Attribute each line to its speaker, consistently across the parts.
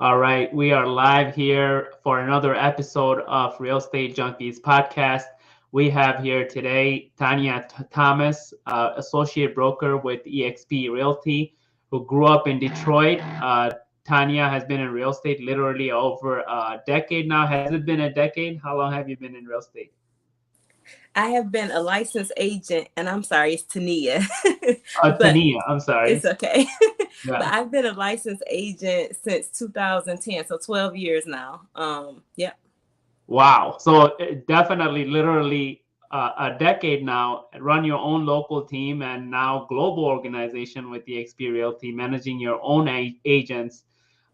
Speaker 1: All right, we are live here for another episode of Real Estate Junkies Podcast. We have here today Tania Thomas, associate broker with EXP Realty, who grew up in Detroit. Tania has been in real estate literally over a decade now. Has it been a decade? How long have you been in real estate?
Speaker 2: I have been a licensed agent, and I'm sorry, it's Tania, but
Speaker 1: Tania, I'm sorry.
Speaker 2: it's okay. But
Speaker 1: Yeah.
Speaker 2: I've been a licensed agent since 2010, so 12 years now. Yeah.
Speaker 1: Wow. So definitely, literally a decade now, run your own local team and now global organization with the EXP Realty, managing your own agents.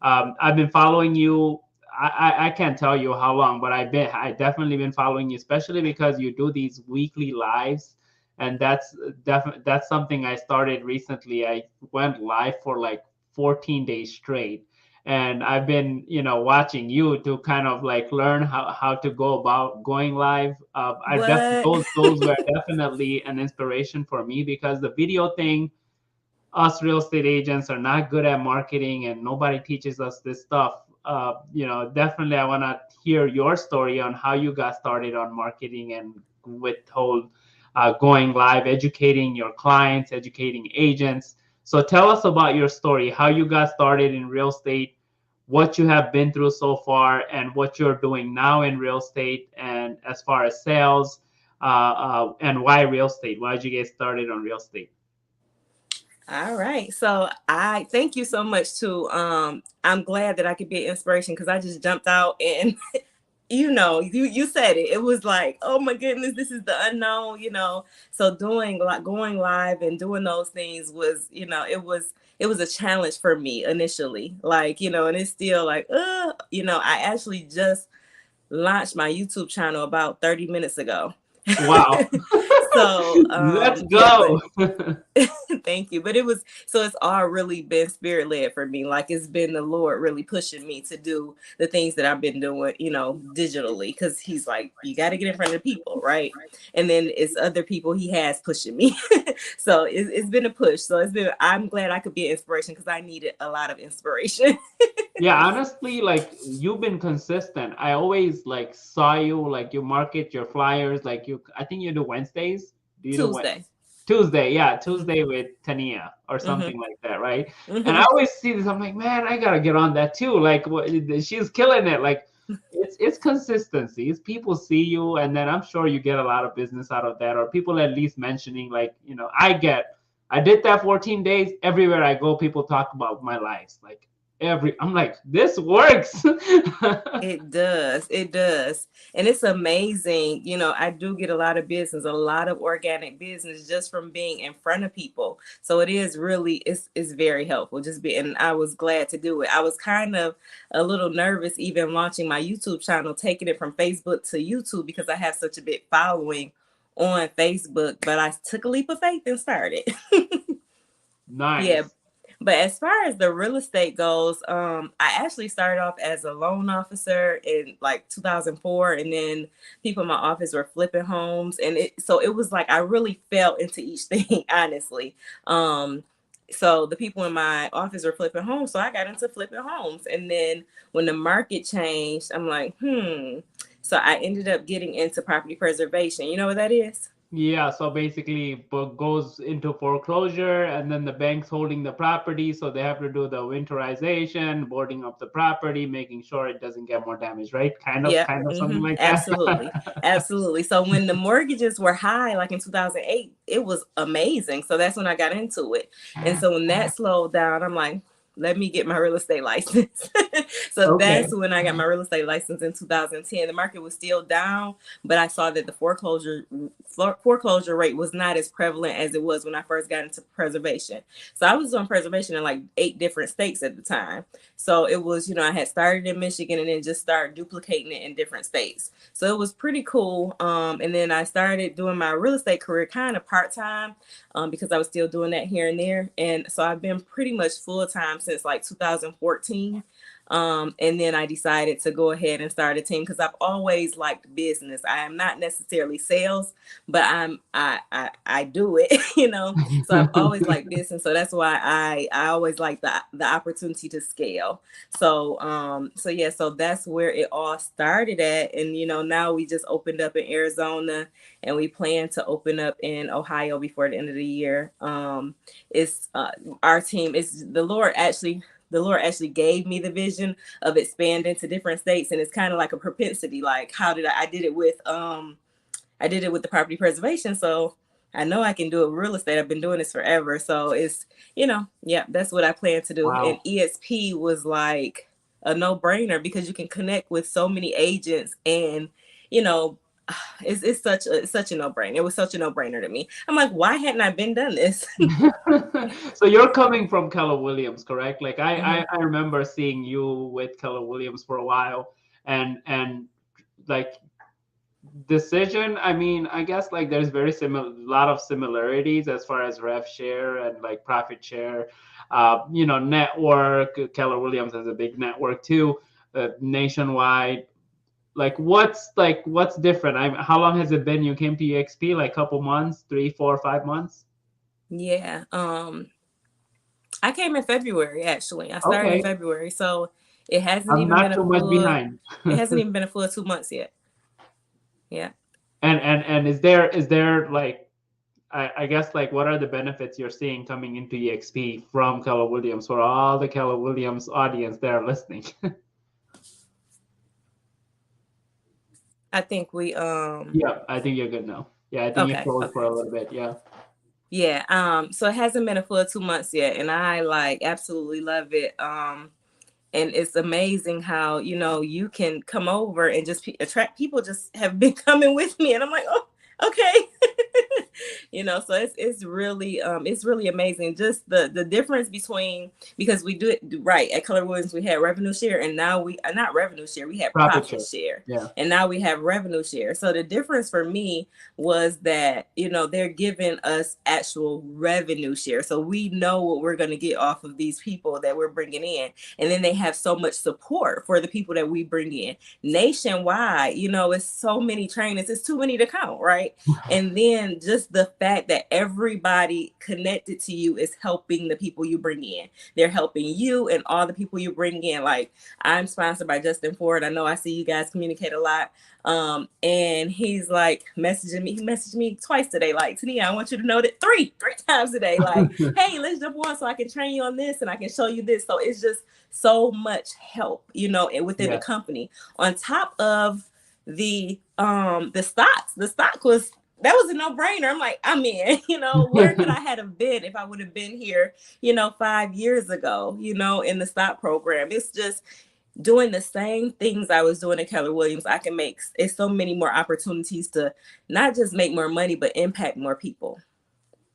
Speaker 1: I've been following you. I can't tell you how long, but I definitely been following you, especially because you do these weekly lives, and that's something I started recently. I went live for like 14 days straight, and I've been watching you to kind of like learn how to go about going live.
Speaker 2: What?
Speaker 1: Those were definitely an inspiration for me because the video thing, us real estate agents are not good at marketing and nobody teaches us this stuff. Definitely I want to hear your story on how you got started on marketing and with whole going live, educating your clients, educating agents. So tell us about your story, how you got started in real estate, what you have been through so far, and what you're doing now in real estate, and as far as sales, and why real estate. Why did you get started on real estate?
Speaker 2: All right. So I thank you so much too. I'm glad that I could be an inspiration because I just jumped out and you said it. It was like, oh my goodness, this is the unknown. So doing like going live and doing those things was, it was a challenge for me initially. And it's still like, I actually just launched my YouTube channel about 30 minutes ago.
Speaker 1: Wow.
Speaker 2: So
Speaker 1: Let's
Speaker 2: yeah, but
Speaker 1: go.
Speaker 2: thank you. But it's all really been spirit led for me. Like it's been the Lord really pushing me to do the things that I've been doing, digitally, because he's like, you got to get in front of the people, right? And then it's other people he has pushing me. So it's been a push. So I'm glad I could be an inspiration because I needed a lot of inspiration.
Speaker 1: Yeah, honestly, like you've been consistent. I always like saw you, like you market your flyers, like I think you do Wednesdays. Do you do what?
Speaker 2: Tuesday.
Speaker 1: Tuesday, yeah,
Speaker 2: Mm-hmm.
Speaker 1: Tuesday with Tania or
Speaker 2: Mm-hmm.
Speaker 1: something like that, right? And I
Speaker 2: Mm-hmm.
Speaker 1: always see this. I'm like, man, I gotta get on that too. Like, she's killing it. Like, it's consistency. It's people see you, and then I'm sure you get a lot of business out of that, or people at least mentioning, like, I did that 14 days. Everywhere I go, people talk about my lives. Like, I'm like, this works.
Speaker 2: It does. It does. And it's amazing. I do get a lot of business, a lot of organic business just from being in front of people. So it is really, it's very helpful. And I was glad to do it. I was kind of a little nervous even launching my YouTube channel, taking it from Facebook to YouTube because I have such a big following on Facebook, but I took a leap of faith and started. Yeah.
Speaker 1: Nice.
Speaker 2: But as far as the real estate goes, I actually started off as a loan officer in like 2004, and then people in my office were flipping homes, and it was like I really fell into each thing, honestly. So the people in my office were flipping homes, so I got into flipping homes, and then when the market changed, I'm like, So I ended up getting into property preservation. You know what that is?
Speaker 1: Yeah, so basically goes into foreclosure and then the bank's holding the property, so they have to do the winterization, boarding up the property, making sure it doesn't get more damage, right?
Speaker 2: Yeah,
Speaker 1: Kind of something like that.
Speaker 2: absolutely. Absolutely. So when the mortgages were high, like in 2008, it was amazing. So that's when I got into it. And so when that slowed down, I'm like, let me get my real estate license. So
Speaker 1: Okay.
Speaker 2: that's when I got my real estate license in 2010. The market was still down, but I saw that the foreclosure rate was not as prevalent as it was when I first got into preservation. So I was doing preservation in like 8 different states at the time. So it was, I had started in Michigan and then just started duplicating it in different states. So it was pretty cool. And then I started doing my real estate career kind of part-time because I was still doing that here and there. And so I've been pretty much full-time since like 2014. And then I decided to go ahead and start a team because I've always liked business. I am not necessarily sales, but I do it, you know. So I've always liked business. So that's why I always like the opportunity to scale. So yeah, so that's where it all started at. And you know, now we just opened up in Arizona and we plan to open up in Ohio before the end of the year. It's our team is the Lord actually gave me the vision of expanding to different states. And it's kind of like a propensity. Like, how did I did it with the property preservation. So I know I can do it with real estate. I've been doing this forever. So it's, you know, yeah, that's what I plan to do.
Speaker 1: Wow.
Speaker 2: And EXP was like a no-brainer because you can connect with so many agents and, you know, it's such a no-brainer. It was such a no-brainer to me. I'm like, why hadn't I been done this?
Speaker 1: So you're coming from Keller Williams, correct? Like
Speaker 2: Mhm.
Speaker 1: I remember seeing you with Keller Williams for a while, and like decision. I mean, I guess like there's very similar, lot of similarities as far as rev share and like profit share. You know, network. Keller Williams has a big network too, nationwide. What's different? How long has it been you came to EXP? Like couple months, 3, 4, 5 months?
Speaker 2: Yeah. I came in February, actually. I started in
Speaker 1: Okay,
Speaker 2: February. So it hasn't
Speaker 1: I'm
Speaker 2: even been
Speaker 1: not
Speaker 2: a
Speaker 1: too much
Speaker 2: full,
Speaker 1: behind.
Speaker 2: it hasn't even been a full 2 months yet. Yeah.
Speaker 1: And is there like I guess like what are the benefits you're seeing coming into EXP from Keller Williams for all the Keller Williams audience that are listening?
Speaker 2: I think we
Speaker 1: Yeah, I think you're good now. Yeah, I think you
Speaker 2: okay,
Speaker 1: froze for
Speaker 2: okay.
Speaker 1: a little bit. Yeah.
Speaker 2: Yeah. So it hasn't been a full 2 months yet, and I like absolutely love it. And it's amazing how, you know, you can come over and just attract people just have been coming with me. And I'm like, oh, okay. You know, so it's really amazing. Just the difference between, because we do it right at Keller Williams, we had revenue share, and now we not revenue share, we had
Speaker 1: Profit
Speaker 2: profit
Speaker 1: share.
Speaker 2: share.
Speaker 1: Yeah.
Speaker 2: And now we have revenue share. So the difference for me was that, you know, they're giving us actual revenue share. So we know what we're going to get off of these people that we're bringing in. And then they have so much support for the people that we bring in nationwide. You know, it's so many trainings, it's too many to count, right? And then just the fact that everybody connected to you is helping the people you bring in. They're helping you and all the people you bring in. Like, I'm sponsored by Justin Ford. I know I see you guys communicate a lot. And he's like messaging me. He messaged me twice today, like, Tania, I want you to know that three times a day, like, hey, let's jump on so I can train you on this and I can show you this. So it's just so much help, you know, and within the
Speaker 1: Yeah.
Speaker 2: company. On top of the stocks, the stock was, that was a no-brainer. I'm like, I'm in, you know, where could I have been if I would have been here, you know, 5 years ago, you know, in the stock program. It's just doing the same things I was doing at Keller Williams. I can make, it's so many more opportunities to not just make more money, but impact more people.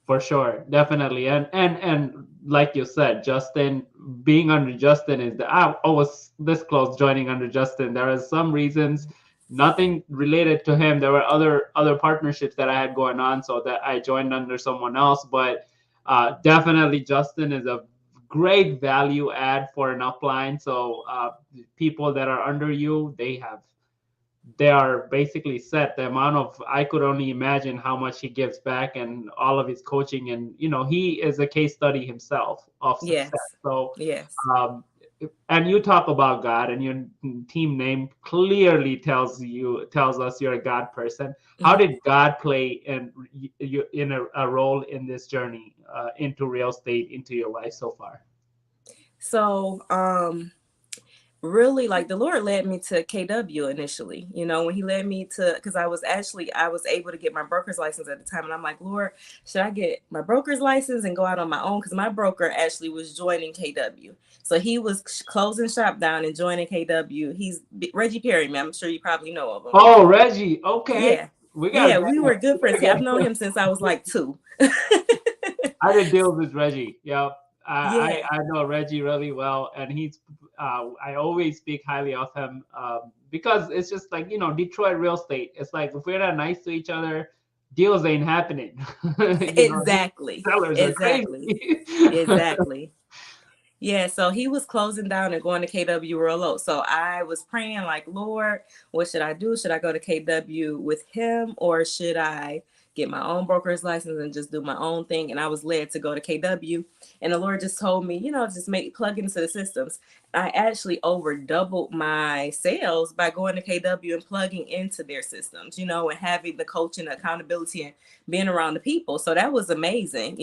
Speaker 1: For sure, definitely, and like you said, Justin, being under Justin is I was this close joining under Justin. There are some reasons, nothing related to him. There were other partnerships that I had going on, so that I joined under someone else. But definitely, Justin is a great value add for an upline. So people that are under you, they are basically set. The amount of, I could only imagine how much he gives back and all of his coaching, and you know, he is a case study himself of success.
Speaker 2: Yes.
Speaker 1: So
Speaker 2: Yes.
Speaker 1: and you talk about God, and your team name clearly tells us you're a God person. How did God play in a role in this journey into real estate, into your life so far?
Speaker 2: So really, like, the Lord led me to KW initially, you know, when he led me to, because I was able to get my broker's license at the time. And I'm like, Lord, should I get my broker's license and go out on my own? Because my broker actually was joining KW. So he was closing shop down and joining KW. He's Reggie Perry, man. I'm sure you probably know of him.
Speaker 1: Oh, Reggie. Okay.
Speaker 2: Yeah.
Speaker 1: We got
Speaker 2: We were good friends. Yeah, I've known him since I was like 2.
Speaker 1: I did deal with Reggie. Yeah.
Speaker 2: Yeah.
Speaker 1: I know Reggie really well, and he's I always speak highly of him because it's just like, you know, Detroit real estate. It's like if we're not nice to each other, deals ain't happening. You know,
Speaker 2: Exactly.
Speaker 1: sellers are
Speaker 2: Exactly.
Speaker 1: crazy.
Speaker 2: Exactly. Yeah, so he was closing down and going to KW real low. So I was praying like, Lord, what should I do? Should I go to KW with him, or should I get my own broker's license and just do my own thing? And I was led to go to KW. And the Lord just told me, just plug into the systems. I actually over doubled my sales by going to KW and plugging into their systems, and having the coaching, accountability, and being around the people. So that was amazing.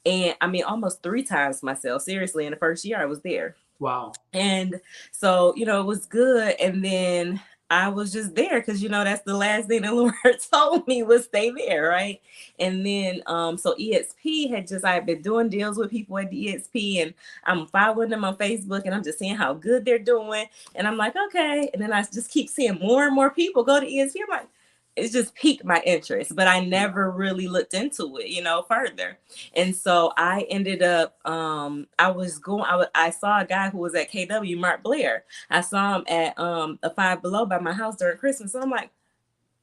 Speaker 2: And I mean, almost 3 times myself, seriously, in the first year I was there.
Speaker 1: Wow.
Speaker 2: And so, it was good. And then I was just there because, that's the last thing the Lord told me was stay there. Right. And then, so EXP I had been doing deals with people at the EXP, and I'm following them on Facebook, and I'm just seeing how good they're doing. And I'm like, okay. And then I just keep seeing more and more people go to EXP. I'm like, it's just piqued my interest, but I never really looked into it, further. And so I ended up, I saw a guy who was at KW, Mark Blair. I saw him at a Five Below by my house during Christmas. So I'm like,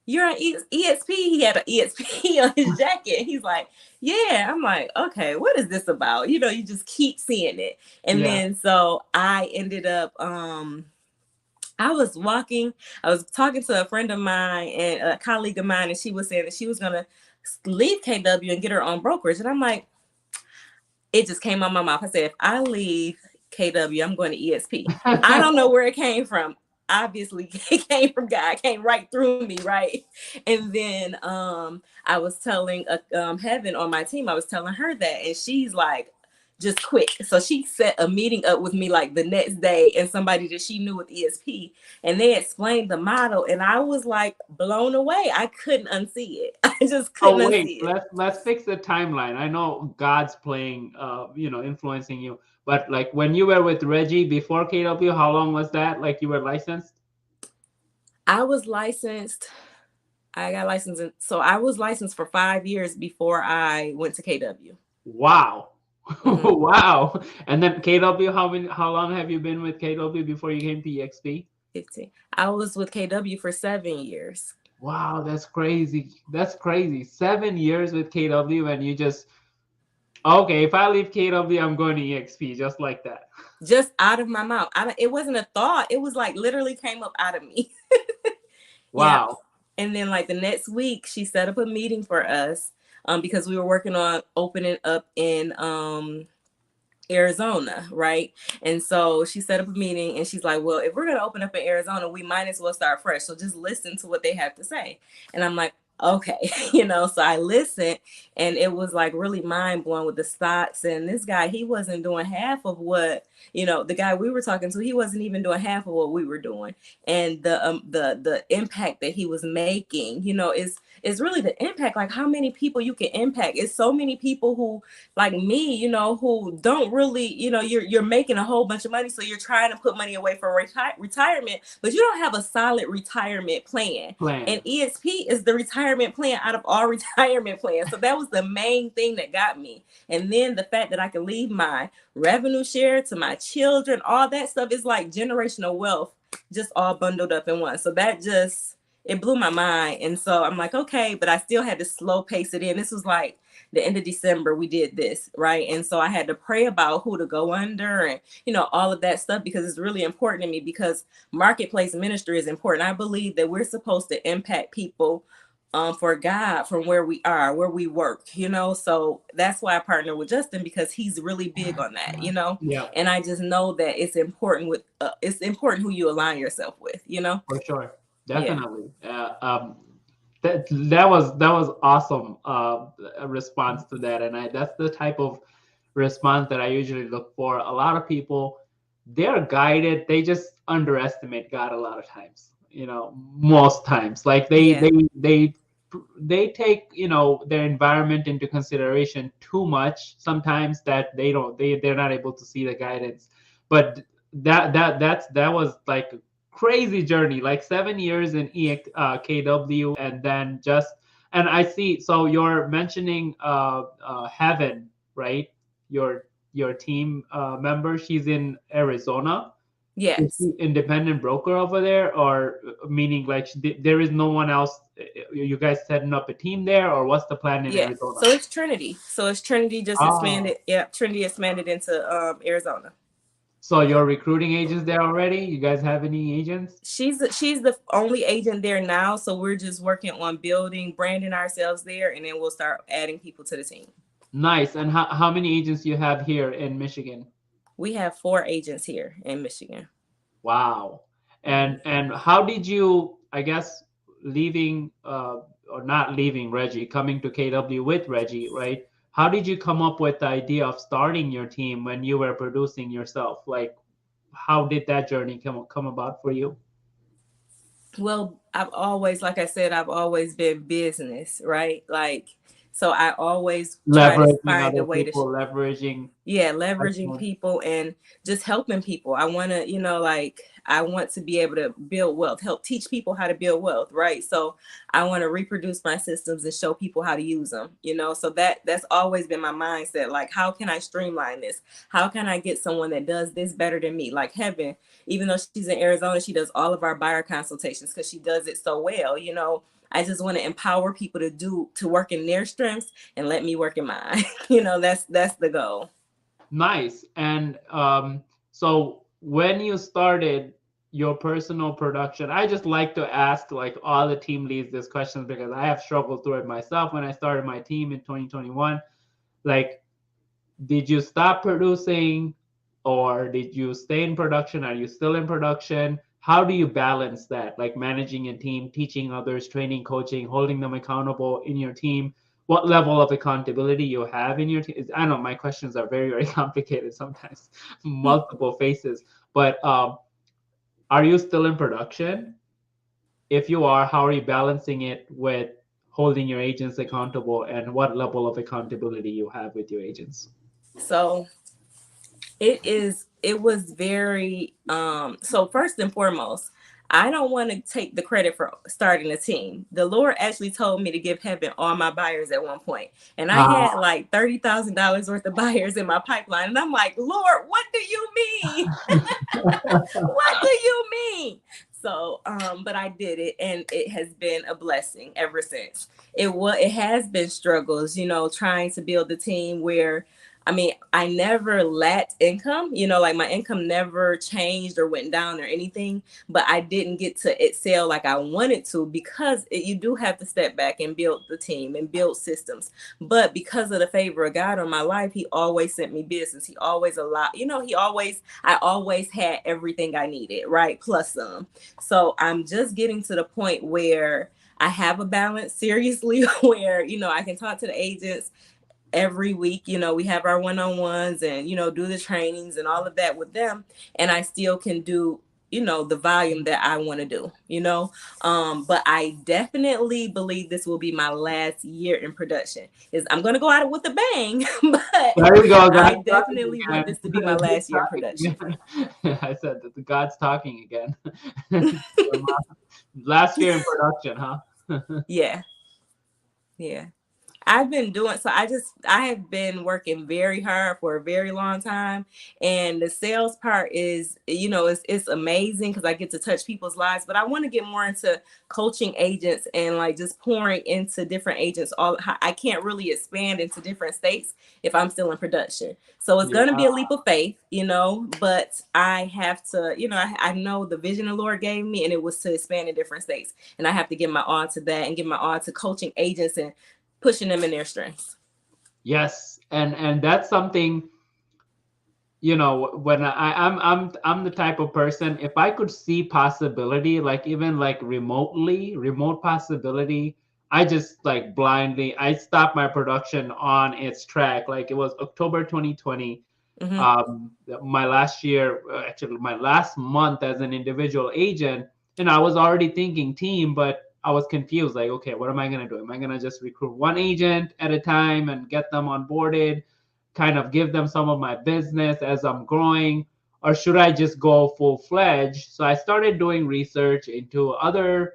Speaker 2: you're on EXP? He had an EXP on his jacket. He's like, yeah. I'm like, okay, what is this about? You just keep seeing it. And then, so I ended up, I was talking to a friend of mine and a colleague of mine, and she was saying that she was going to leave KW and get her own brokerage. And I'm like, it just came out my mouth. I said, if I leave KW, I'm going to EXP. I don't know where it came from. Obviously, it came from God. It came right through me, right? And then I was telling Heaven on my team, I was telling her that, and she's like, just quick. So she set a meeting up with me like the next day, and somebody that she knew with EXP, and they explained the model, and I was like blown away. I couldn't unsee it. I just couldn't unsee it.
Speaker 1: Let's fix the timeline. I know God's playing, influencing you, but like when you were with Reggie before KW, how long was that? Like you were licensed?
Speaker 2: I was licensed. I got licensed. So I was licensed for 5 years before I went to KW.
Speaker 1: Wow. Mm-hmm. Wow. And then KW, how long have you been with KW before you came to EXP?
Speaker 2: 15. I was with KW for 7 years.
Speaker 1: Wow, that's crazy. 7 years with KW, and you just, okay, if I leave KW, I'm going to EXP, just like that.
Speaker 2: Just out of my mouth. It wasn't a thought. It was like literally came up out of me.
Speaker 1: Wow.
Speaker 2: Yeah. And then like the next week, she set up a meeting for us. Because we were working on opening up in Arizona, right? And so she set up a meeting, and she's like, well, if we're going to open up in Arizona, we might as well start fresh. So just listen to what they have to say. And I'm like, okay, so I listened, and it was like really mind blowing with the stocks. And this guy, he wasn't doing half of what, the guy we were talking to, he wasn't even doing half of what we were doing. And the impact that he was making, is really the impact, like how many people you can impact. It's so many people who, like me, who don't really, you're making a whole bunch of money. So you're trying to put money away for retirement, but you don't have a solid retirement plan. And EXP is the retirement plan out of all retirement plans. So that was the main thing that got me. And then the fact that I can leave my revenue share to my children, all that stuff is like generational wealth, just all bundled up in one. So that it blew my mind. And so I'm like, okay, but I still had to slow pace it in. This was like the end of December, we did this, right? And so I had to pray about who to go under and, all of that stuff, because it's really important to me, because marketplace ministry is important. I believe that we're supposed to impact people for God from where we are, where we work, so that's why I partner with Justin, because he's really big on that,
Speaker 1: Yeah.
Speaker 2: And I just know that it's important who you align yourself with,
Speaker 1: For sure. Definitely. Yeah. That was awesome response to that, and that's the type of response that I usually look for. A lot of people, they're guided, they just underestimate God a lot of times. Most times, like they take their environment into consideration too much sometimes, that they're not able to see the guidance. But that was like crazy journey, like 7 years in KW, and then and I see. So you're mentioning Heaven, right? Your team member, she's in Arizona. Is
Speaker 2: Yes.
Speaker 1: she independent broker over there, or meaning like there is no one else? You guys setting up a team there, or what's the plan in
Speaker 2: Yeah.
Speaker 1: Arizona?
Speaker 2: So it's Trinity. So it's Trinity just
Speaker 1: Ah,
Speaker 2: expanded. Yeah, Trinity expanded into Arizona.
Speaker 1: so you're recruiting agents there already? You guys have any agents?
Speaker 2: She's the only agent there now, so we're just working on building, branding ourselves there, and then we'll start adding people to the team.
Speaker 1: Nice. And how many agents you have here in Michigan?
Speaker 2: We have 4 agents here in Michigan.
Speaker 1: Wow.
Speaker 2: Mhm.
Speaker 1: And how did you, I guess, leaving or not leaving Reggie, coming to KW with Reggie, right? How did you come up with the idea of starting your team when you were producing yourself? Like, how did that journey come about for you?
Speaker 2: Well, I've always, like I said, I've always been business, right? Like, so I always try to
Speaker 1: Leveraging
Speaker 2: find a
Speaker 1: other
Speaker 2: way to
Speaker 1: people, leveraging.
Speaker 2: yeah, leveraging
Speaker 1: Excellent.
Speaker 2: people and just helping people. I want to, like, I want to be able to build wealth, help teach people how to build wealth, right? So I want to reproduce my systems and show people how to use them, so that's always been my mindset. Like, how can I streamline this? How can I get someone that does this better than me? Like Heaven, even though she's in Arizona, she does all of our buyer consultations because she does it so well. I just want to empower people to work in their strengths and let me work in mine. That's the goal.
Speaker 1: Nice. And so when you started your personal production, I just like to ask like all the team leads this question because I have struggled through it myself when I started my team in 2021. Like, did you stop producing or did you stay in production? Are you still in production? How do you balance that? Like managing a team, teaching others, training, coaching, holding them accountable in your team. What level of accountability you have in your team? I know my questions are very, very complicated sometimes, multiple faces. But are you still in production? If you are, how are you balancing it with holding your agents accountable, and what level of accountability you have with your agents?
Speaker 2: So it was very so first and foremost, I don't want to take the credit for starting a team. The Lord actually told me to give Heaven all my buyers at one point, and I had
Speaker 1: Ah,
Speaker 2: like $30,000 worth of buyers in my pipeline, and I'm like, Lord, what do you mean? What do you mean? So, but I did it, and it has been a blessing ever since. It has been struggles, trying to build a team where, I mean, I never lacked income, like my income never changed or went down or anything, but I didn't get to excel like I wanted to because you do have to step back and build the team and build systems. But because of the favor of God on my life, He always sent me business. He always allowed, I always had everything I needed, right? Plus some. So I'm just getting to the point where I have a balance seriously where, I can talk to the agents every week. We have our one-on-ones and, do the trainings and all of that with them. And I still can do, the volume that I want to do, but I definitely believe this will be my last year in production. Is I'm going to go out with a bang, but
Speaker 1: there you go.
Speaker 2: I
Speaker 1: God's talking
Speaker 2: definitely want
Speaker 1: again.
Speaker 2: this to be my
Speaker 1: He's
Speaker 2: last year in
Speaker 1: talking
Speaker 2: production.
Speaker 1: again. I said that the God's talking again. Last year in production, huh?
Speaker 2: Yeah. Yeah. I've been doing so. I have been working very hard for a very long time, and the sales part is, it's amazing because I get to touch people's lives. But I want to get more into coaching agents and like just pouring into different agents. I can't really expand into different states if I'm still in production. So it's
Speaker 1: Yeah.
Speaker 2: gonna be a leap of faith, But I have to, I know the vision the Lord gave me, and it was to expand in different states, and I have to give my all to that and give my all to coaching agents and pushing them in their strengths.
Speaker 1: Yes, and that's something, when I'm the type of person, if I could see possibility, like even like remote possibility, I just like blindly I stopped my production on its track. Like it was October 2020.
Speaker 2: Mm-hmm.
Speaker 1: My last year, actually my last month as an individual agent, and I was already thinking team, but I was confused. Like, okay, what am I gonna do? Am I gonna just recruit one agent at a time and get them onboarded, kind of give them some of my business as I'm growing, or should I just go full fledged? So I started doing research into other,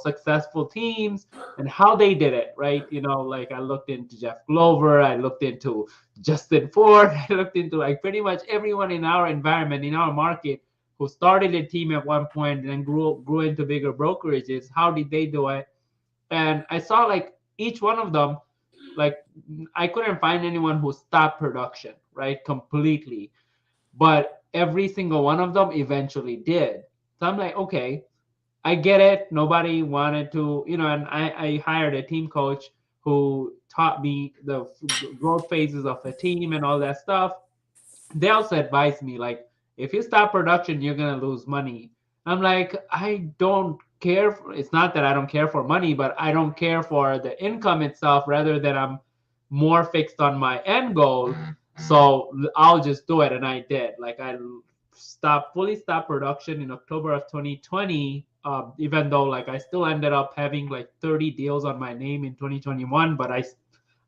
Speaker 1: successful teams and how they did it, right? Like I looked into Jeff Glover, I looked into Justin Ford, I looked into like pretty much everyone in our environment, in our market who started a team at one point and then grew into bigger brokerages. How did they do it? And I saw like each one of them, like I couldn't find anyone who stopped production, right? Completely. But every single one of them eventually did. So I'm like, okay, I get it. Nobody wanted to, and I hired a team coach who taught me the growth phases of a team and all that stuff. They also advised me, like, if you stop production, you're going to lose money. I'm like, I don't care. It's not that I don't care for money, but I don't care for the income itself rather than I'm more fixed on my end goal. So I'll just do it. And I did. Like, I fully stopped production in October of 2020. Even though like I still ended up having like 30 deals on my name in 2021, but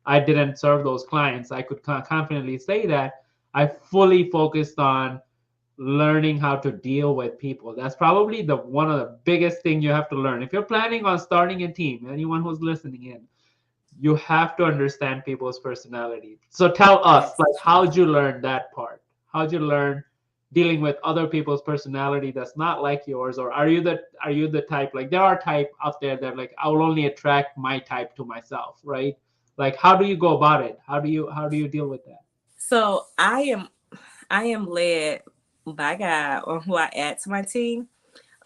Speaker 1: I didn't serve those clients. I could confidently say that I fully focused on learning how to deal with people. That's probably the one of the biggest thing you have to learn. If you're planning on starting a team, anyone who's listening in, you have to understand people's personality. So tell us, like, how'd you learn that part? How'd you learn dealing with other people's personality that's not like yours? Or are you the type, like there are type out there that like I will only attract my type to myself, right? Like how do you go about it? How do you deal with that?
Speaker 2: So I am led by God on who I add to my team.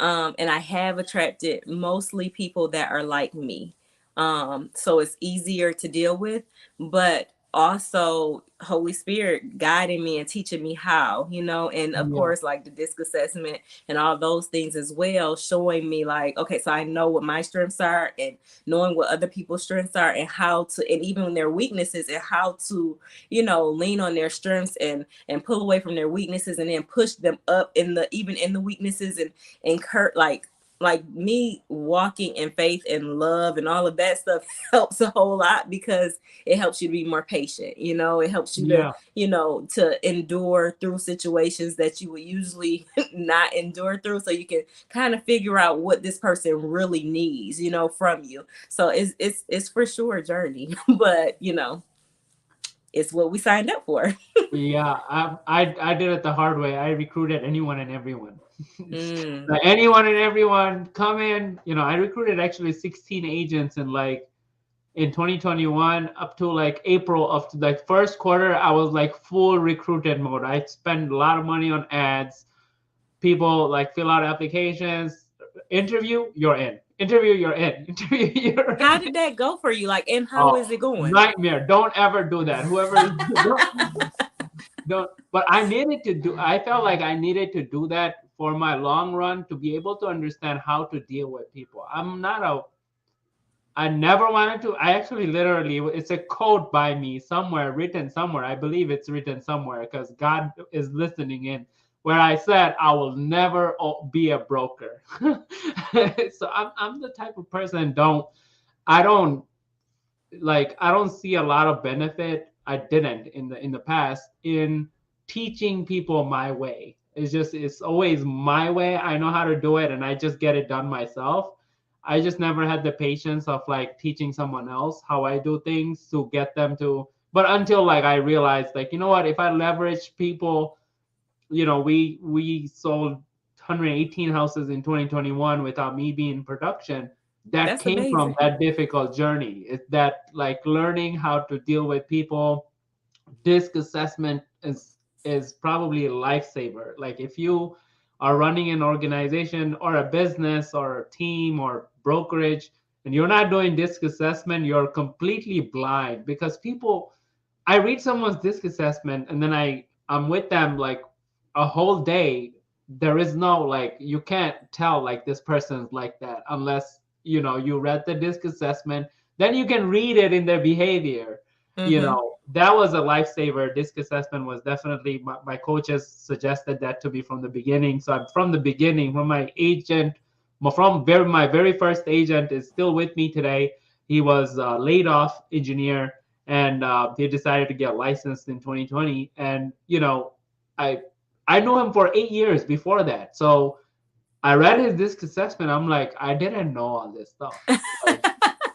Speaker 2: And I have attracted mostly people that are like me. So it's easier to deal with, but also Holy Spirit guiding me and teaching me how, and of course, like the DISC assessment and all those things as well, showing me like, okay, so I know what my strengths are and knowing what other people's strengths are and how to, and even their weaknesses and how to, lean on their strengths and pull away from their weaknesses and then push them up even in the weaknesses and encourage, like me walking in faith and love and all of that stuff helps a whole lot because it helps you to be more patient. It helps you to, to endure through situations that you would usually not endure through. So you can kind of figure out what this person really needs, from you. So it's for sure a journey, but it's what we signed up for.
Speaker 1: Yeah, I did it the hard way. I recruited anyone and everyone. Like anyone and everyone come in. I recruited actually 16 agents in 2021 up to like April of like first quarter. I was like full recruited mode. I spent a lot of money on ads. People like fill out applications, interview, you're in. Interview, you're in. Interview, you're in.
Speaker 2: How did that go for you? Like, and how is it going?
Speaker 1: Nightmare. Don't ever do that. Whoever don't. But I felt like I needed to do that for my long run to be able to understand how to deal with people. I never wanted to. I actually literally, it's a quote by me somewhere, written somewhere. I believe it's written somewhere because God is listening in, where I said I will never be a broker. So I'm the type of person I don't see a lot of benefit. I didn't in the past in teaching people my way. It's always my way. I know how to do it and I just get it done myself. I just never had the patience of like teaching someone else how I do things to get them to, but until like I realized like, you know what, if I leverage people, we sold 118 houses in 2021 without me being in production. That's came amazing. From that difficult journey. It's that like learning how to deal with people. DISC assessment is probably a lifesaver. Like if you are running an organization or a business or a team or brokerage and you're not doing DISC assessment, you're completely blind because I read someone's DISC assessment and then I'm with them like a whole day. There is no like, you can't tell like this person's like that unless you read the DISC assessment, then you can read it in their behavior. That was a lifesaver. DISC assessment was definitely, my coaches suggested that to me from the beginning. So from the beginning, from my agent, my very first agent is still with me today. He was a laid off engineer and he decided to get licensed in 2020. And, I knew him for 8 years before that. So I read his DISC assessment. I'm like, I didn't know all this stuff, and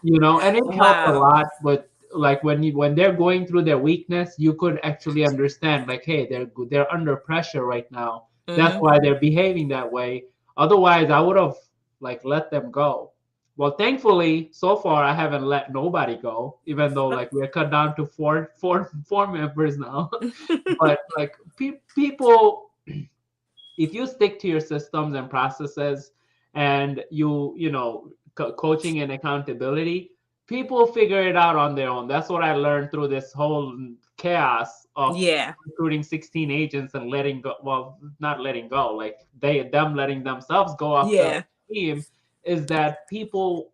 Speaker 1: it helped a lot. But like when they're going through their weakness, you could actually understand like, hey, they're under pressure right now. That's
Speaker 2: Mm-hmm.
Speaker 1: why they're behaving that way. Otherwise, I would have like let them go. Well, thankfully, so far I haven't let nobody go, even though like we're cut down to four members now. But like people, if you stick to your systems and processes, and coaching and accountability, people figure it out on their own. That's what I learned through this whole chaos of
Speaker 2: Yeah.
Speaker 1: recruiting 16 agents and letting go, well, not letting go, like them letting themselves go off the
Speaker 2: Yeah.
Speaker 1: team, is that people,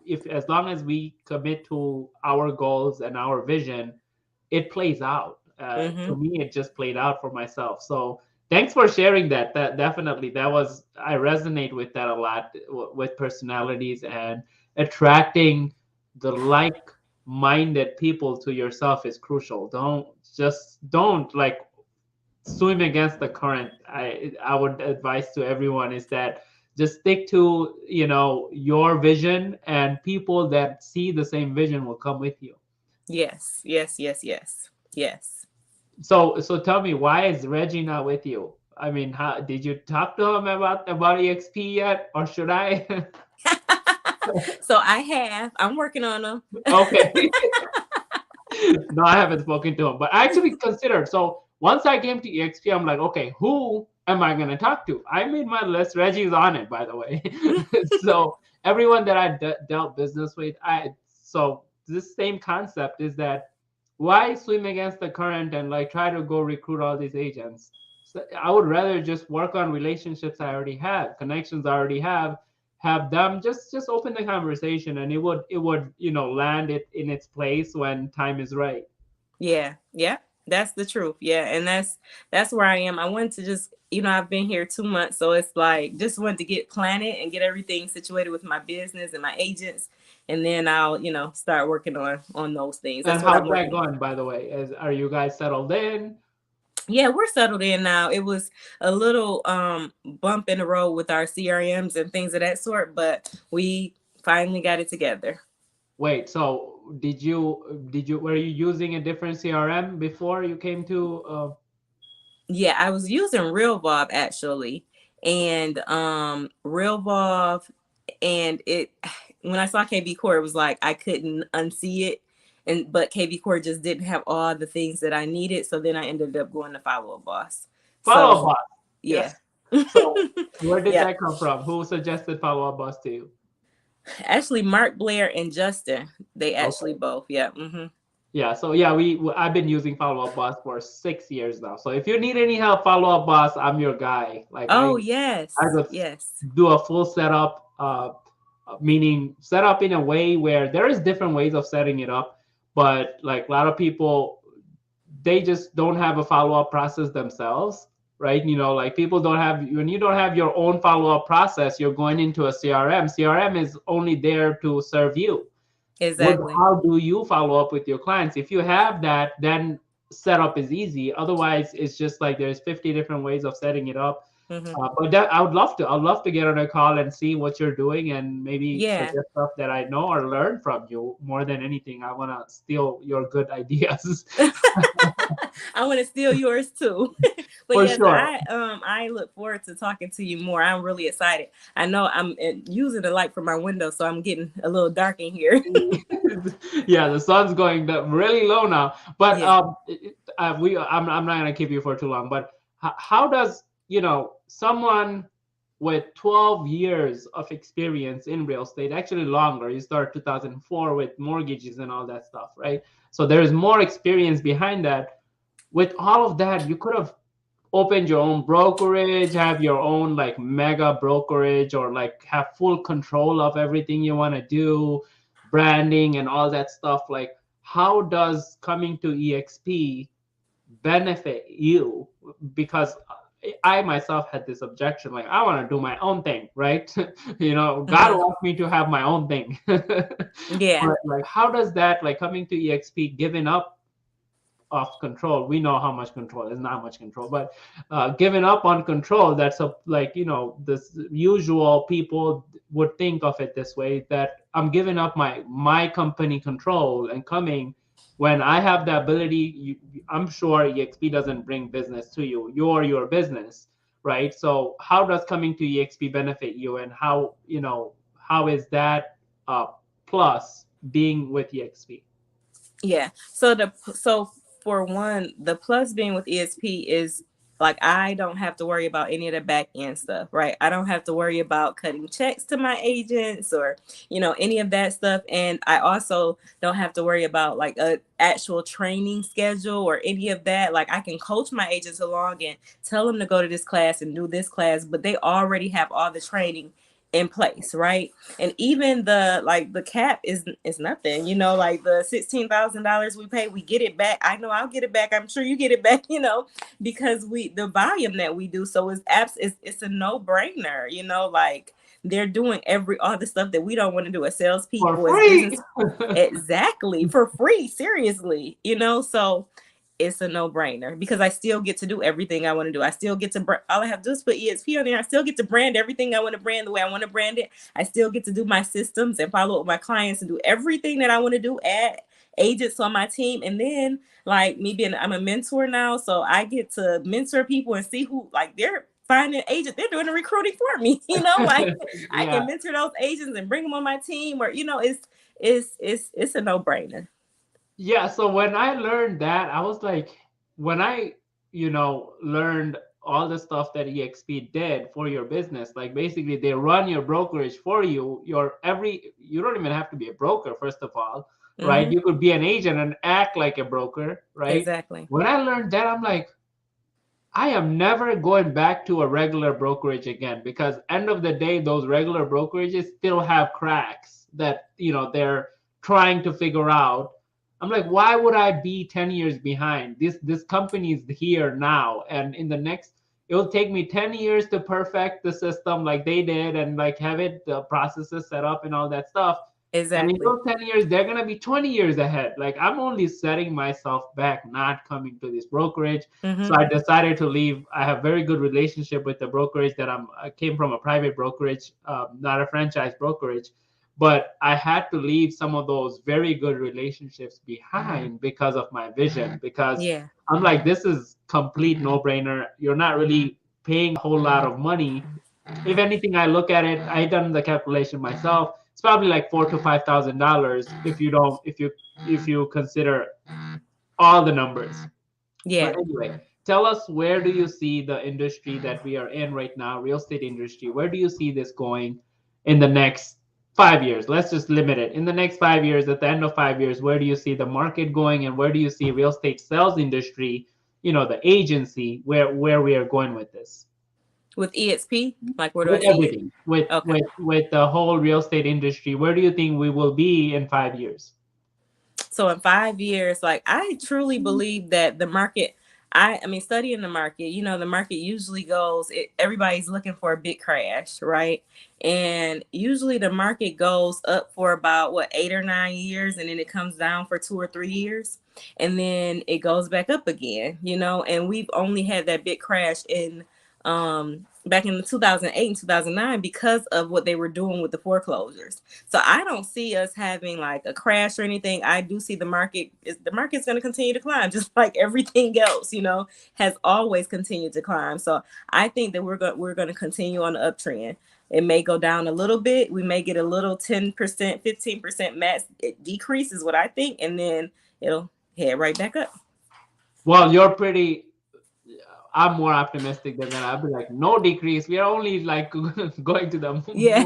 Speaker 1: if as long as we commit to our goals and our vision, it plays out. To
Speaker 2: Mm-hmm.
Speaker 1: me, it just played out for myself. So thanks for sharing that. That definitely, that was, I resonate with that a lot, with personalities and attracting the like-minded people to yourself is crucial. Don't like swim against the current. I would advise to everyone is that just stick to your vision, and people that see the same vision will come with you.
Speaker 2: Yes. Yes. Yes. Yes. Yes.
Speaker 1: So tell me, why is Reggie not with you? I mean, how did you talk to him about EXP yet, or should I?
Speaker 2: So I have. I'm working on them.
Speaker 1: Okay. No, I haven't spoken to him, but I actually considered. So once I came to EXP, I'm like, okay, who am I going to talk to? I made my list. Reggie's on it, by the way. So everyone that I dealt business with, so this same concept is that why swim against the current and like try to go recruit all these agents? So I would rather just work on relationships I already have, connections I already have them just open the conversation, and it would land it in its place when time is right.
Speaker 2: Yeah, yeah, that's the truth. Yeah, and that's where I am. I wanted to just, I've been here 2 months, so it's like just wanted to get planted and get everything situated with my business and my agents, and then I'll, start working on those things.
Speaker 1: And
Speaker 2: That's what
Speaker 1: how's
Speaker 2: I'm
Speaker 1: that
Speaker 2: working on.
Speaker 1: going, by the way? Are you guys settled in?
Speaker 2: Yeah, we're settled in now. It was a little bump in the road with our CRMs and things of that sort, but we finally got it together.
Speaker 1: Wait, so were you using a different CRM before you came to
Speaker 2: Yeah, I was using RealVolve actually, and RealVolve, and it when I saw KB Core, it was like I couldn't unsee it, and but KB Core just didn't have all the things that I needed, so then I ended up going to Follow Up Boss.
Speaker 1: Follow Up
Speaker 2: So
Speaker 1: Boss?
Speaker 2: yeah,
Speaker 1: Yes. So where did
Speaker 2: yeah.
Speaker 1: that come from? Who suggested Follow Up Boss to you?
Speaker 2: Actually, Mark Blair and Justin, they actually
Speaker 1: Okay.
Speaker 2: both. Yeah. Mm-hmm.
Speaker 1: Yeah, so yeah, I've been using Follow Up Boss for 6 years now. So if you need any help, Follow Up Boss, I'm your guy. Like
Speaker 2: Oh
Speaker 1: I
Speaker 2: yes,
Speaker 1: could
Speaker 2: yes.
Speaker 1: do a full setup, meaning set up in a way where there is different ways of setting it up, but like a lot of people, they just don't have a follow-up process themselves, right? Like people don't have, when you don't have your own follow-up process, you're going into a CRM is only there to serve you.
Speaker 2: Exactly.
Speaker 1: How do you follow up with your clients? If you have that, then setup is easy. Otherwise, it's just like there's 50 different ways of setting it up.
Speaker 2: Mm-hmm.
Speaker 1: But that, I'd love to get on a call and see what you're doing, and maybe
Speaker 2: Yeah.
Speaker 1: suggest stuff that I know or learn from you. More than anything, I want to steal your good ideas.
Speaker 2: I want to steal yours too. But
Speaker 1: For
Speaker 2: yes,
Speaker 1: sure.
Speaker 2: I look forward to talking to you more. I'm really excited. I know I'm using the light from my window, so I'm getting a little dark in here.
Speaker 1: Yeah, the sun's going really low now. But
Speaker 2: Yeah.
Speaker 1: I'm not gonna keep you for too long. But how does someone with 12 years of experience in real estate, actually longer, you start 2004 with mortgages and all that stuff, right? So there is more experience behind that. With all of that, you could have opened your own brokerage, have your own like mega brokerage, or like have full control of everything you want to do, branding and all that stuff. Like, how does coming to EXP benefit you? Because I myself had this objection, like I want to do my own thing, right? God
Speaker 2: Hmm.
Speaker 1: wants me to have my own thing.
Speaker 2: Yeah.
Speaker 1: But like, how does that, like coming to EXP, giving up of control? We know how much control is not much control, but giving up on control, that's a, like, this usual people would think of it this way, that I'm giving up my company control and coming when I have the ability. I'm sure EXP doesn't bring business to you, you're your business, right? So how does coming to EXP benefit you, and how, how is that plus being with EXP?
Speaker 2: Yeah. So for one, the plus being with ESP is like I don't have to worry about any of the back end stuff, right? I don't have to worry about cutting checks to my agents or, any of that stuff. And I also don't have to worry about like a actual training schedule or any of that. Like I can coach my agents along and tell them to go to this class and do this class, but they already have all the training in place, right? And even the cap is nothing, like the $16,000 we pay, we get it back. I know I'll get it back. I'm sure you get it back, because the volume that we do. So it's a no-brainer, like they're doing all the stuff that we don't want to do as salespeople,
Speaker 1: For free.
Speaker 2: as business, exactly, for free, seriously, so it's a no-brainer because I still get to do everything I want to do. I still get to all I have to do is put EXP on there. I still get to brand everything I want to brand the way I want to brand it. I still get to do my systems and follow up with my clients and do everything that I want to do, add agents on my team. And then like I'm a mentor now, so I get to mentor people and see who they're finding agents. They're doing the recruiting for me, like yeah. I can mentor those agents and bring them on my team, or it's a no-brainer.
Speaker 1: Yeah, so when I learned that, I was like, when I, learned all the stuff that EXP did for your business, like basically they run your brokerage for you. You don't even have to be a broker, first of all, right? Mm-hmm. You could be an agent and act like a broker, right?
Speaker 2: Exactly.
Speaker 1: When I learned that, I'm like, I am never going back to a regular brokerage again, because end of the day, those regular brokerages still have cracks that, they're trying to figure out. I'm like, why would I be 10 years behind? This company is here now, and it'll take me 10 years to perfect the system like they did, and like have the processes set up and all that stuff.
Speaker 2: Exactly.
Speaker 1: And in those 10 years, they're gonna be 20 years ahead. Like I'm only setting myself back, not coming to this brokerage. Mm-hmm. So I decided to leave. I have very good relationship with the brokerage that I came from, a private brokerage, not a franchise brokerage. But I had to leave some of those very good relationships behind because of my vision. Because I'm like, this is complete no-brainer. You're not really paying a whole lot of money. If anything, I look at it, I done the calculation myself. It's probably like $4,000 to $5,000 if you consider all the numbers.
Speaker 2: Yeah.
Speaker 1: But anyway, tell us, where do you see the industry that we are in right now, real estate industry? Where do you see this going in the next 5 years? Let's just limit it. In the next 5 years, at the end of 5 years, where do you see the market going, and where do you see real estate sales industry, the agency, where we are going with this?
Speaker 2: With EXP, like where do
Speaker 1: with
Speaker 2: I see
Speaker 1: everything, with the whole real estate industry, where do you think we will be in 5 years?
Speaker 2: So in 5 years, like I truly believe that the market, I mean, studying the market, the market usually goes, everybody's looking for a big crash, right? And usually the market goes up for about 8 or 9 years, and then it comes down for 2 or 3 years, and then it goes back up again, and we've only had that big crash in back in 2008 and 2009 because of what they were doing with the foreclosures. So I don't see us having like a crash or anything. I do see the market's going to continue to climb, just like everything else, has always continued to climb. So I think that we're going to continue on the uptrend. It may go down a little bit. We may get a little 10%, 15% max decrease is what I think. And then it'll head right back up.
Speaker 1: Well, I'm more optimistic than that. I'll be like, no decrease. We are only like going to the moon.
Speaker 2: Yeah.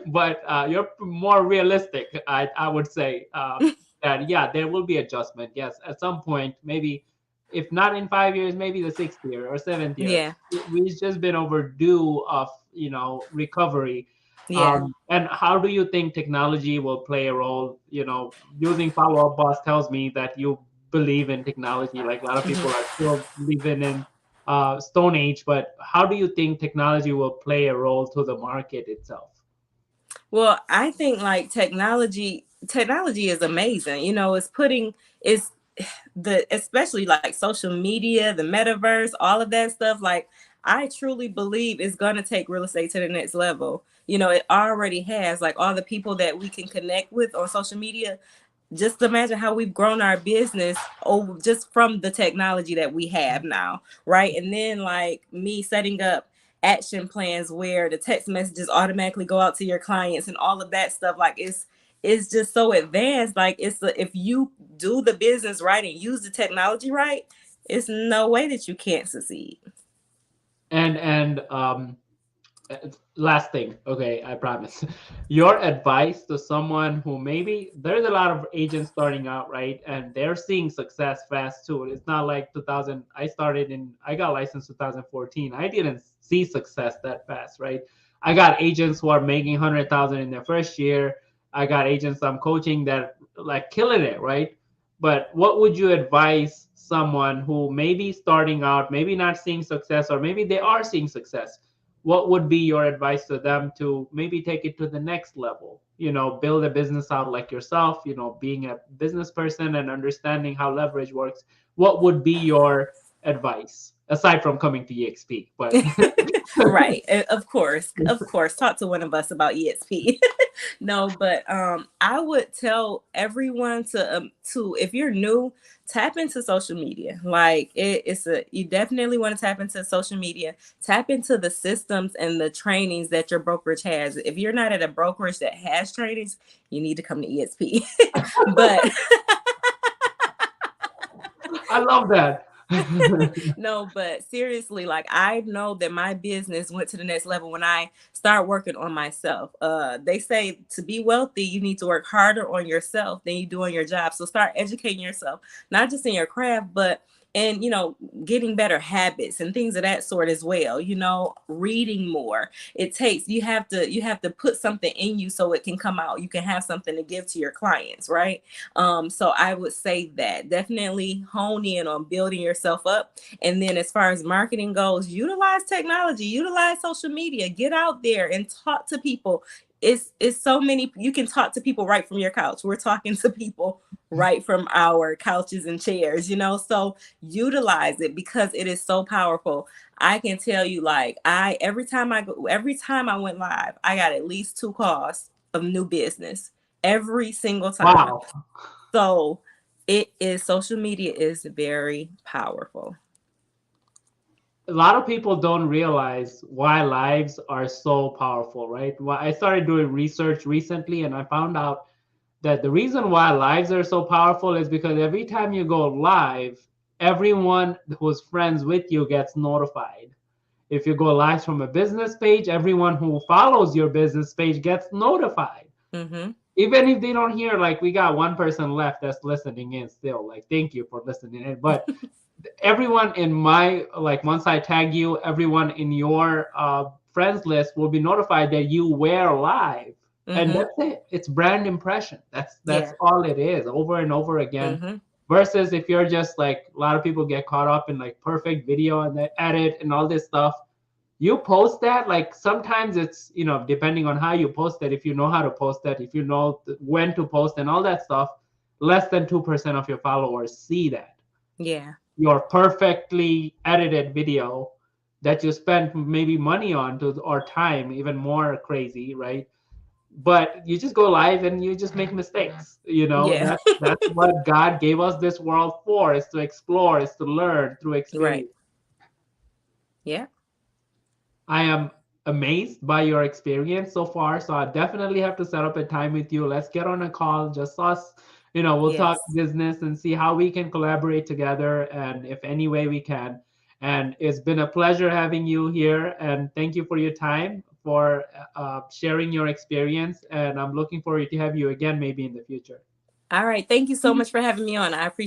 Speaker 1: But you're more realistic, I would say. That there will be adjustment. Yes, at some point, maybe if not in 5 years, maybe the 6th year or 7th year.
Speaker 2: Yeah.
Speaker 1: We've just been overdue of recovery.
Speaker 2: Yeah.
Speaker 1: And how do you think technology will play a role? Using Follow Up Boss tells me that you believe in technology. Like a lot of people are still living in Stone Age, but how do you think technology will play a role to the market itself?
Speaker 2: Well, I think like technology is amazing. Especially like social media, the metaverse, all of that stuff. Like I truly believe it's going to take real estate to the next level. It already has, like all the people that we can connect with on social media. just imagine how we've grown our business over just from the technology that we have now, right? And then like me setting up action plans where the text messages automatically go out to your clients and all of that stuff, like it's just so advanced. Like if you do the business right and use the technology right, it's no way that you can't succeed.
Speaker 1: And last thing, okay, I promise. Your advice to someone who maybe there's a lot of agents starting out, right? And they're seeing success fast too. It's not like 2000. I got licensed 2014. I didn't see success that fast, right? I got agents who are making 100,000 in their first year. I got agents I'm coaching that like killing it, right? But what would you advise someone who may be starting out, maybe not seeing success, or maybe they are seeing success? What would be your advice to them to maybe take it to the next level? Build a business out like yourself, being a business person and understanding how leverage works. What would be your advice aside from coming to EXP? But
Speaker 2: right, of course, talk to one of us about EXP. No, but I would tell everyone to if you're new, tap into social media. Like you definitely want to tap into social media, tap into the systems and the trainings that your brokerage has. If you're not at a brokerage that has trainings, you need to come to EXP. But
Speaker 1: I love that.
Speaker 2: No, but seriously, like I know that my business went to the next level when I start working on myself. They say to be wealthy, you need to work harder on yourself than you do on your job. So start educating yourself, not just in your craft, but and getting better habits and things of that sort as well. Reading more. You have to put something in you so it can come out. You can have something to give to your clients, right? So I would say that definitely hone in on building yourself up. And then as far as marketing goes, utilize technology, utilize social media, get out there and talk to people. It's so many. You can talk to people right from your couch. We're talking to people right from our couches and chairs, so utilize it because it is so powerful. I can tell you, like every time I went live, I got at least 2 calls of new business every single time.
Speaker 1: Wow.
Speaker 2: So social media is very powerful.
Speaker 1: A lot of people don't realize why lives are so powerful, right? Well, I started doing research recently and I found out that the reason why lives are so powerful is because every time you go live, everyone who's friends with you gets notified. If you go live from a business page, everyone who follows your business page gets notified.
Speaker 2: Mm-hmm.
Speaker 1: Even if they don't hear, like we got one person left that's listening in still, like thank you for listening in. But everyone in my, like once I tag you, everyone in your friends list will be notified that you were live. Mm-hmm. And that's it. It's brand impression. That's all it is, over and over again. Mm-hmm. Versus if you're just like, a lot of people get caught up in like perfect video and they edit and all this stuff. You post that, like sometimes it's, depending on how you post it, if you know how to post that, if you know when to post and all that stuff, less than 2% of your followers see that.
Speaker 2: Yeah.
Speaker 1: Your perfectly edited video that you spent maybe money on or time, even more crazy, right? But you just go live and you just make mistakes.
Speaker 2: Yeah.
Speaker 1: That's what God gave us this world for, is to explore, is to learn through experience.
Speaker 2: Right. Yeah.
Speaker 1: I am amazed by your experience so far. So I definitely have to set up a time with you. Let's get on a call, just us. We'll talk business and see how we can collaborate together, and if any way we can. And it's been a pleasure having you here. And thank you for your time, for sharing your experience. And I'm looking forward to have you again, maybe in the future.
Speaker 2: All right. Thank you so much for having me on. I appreciate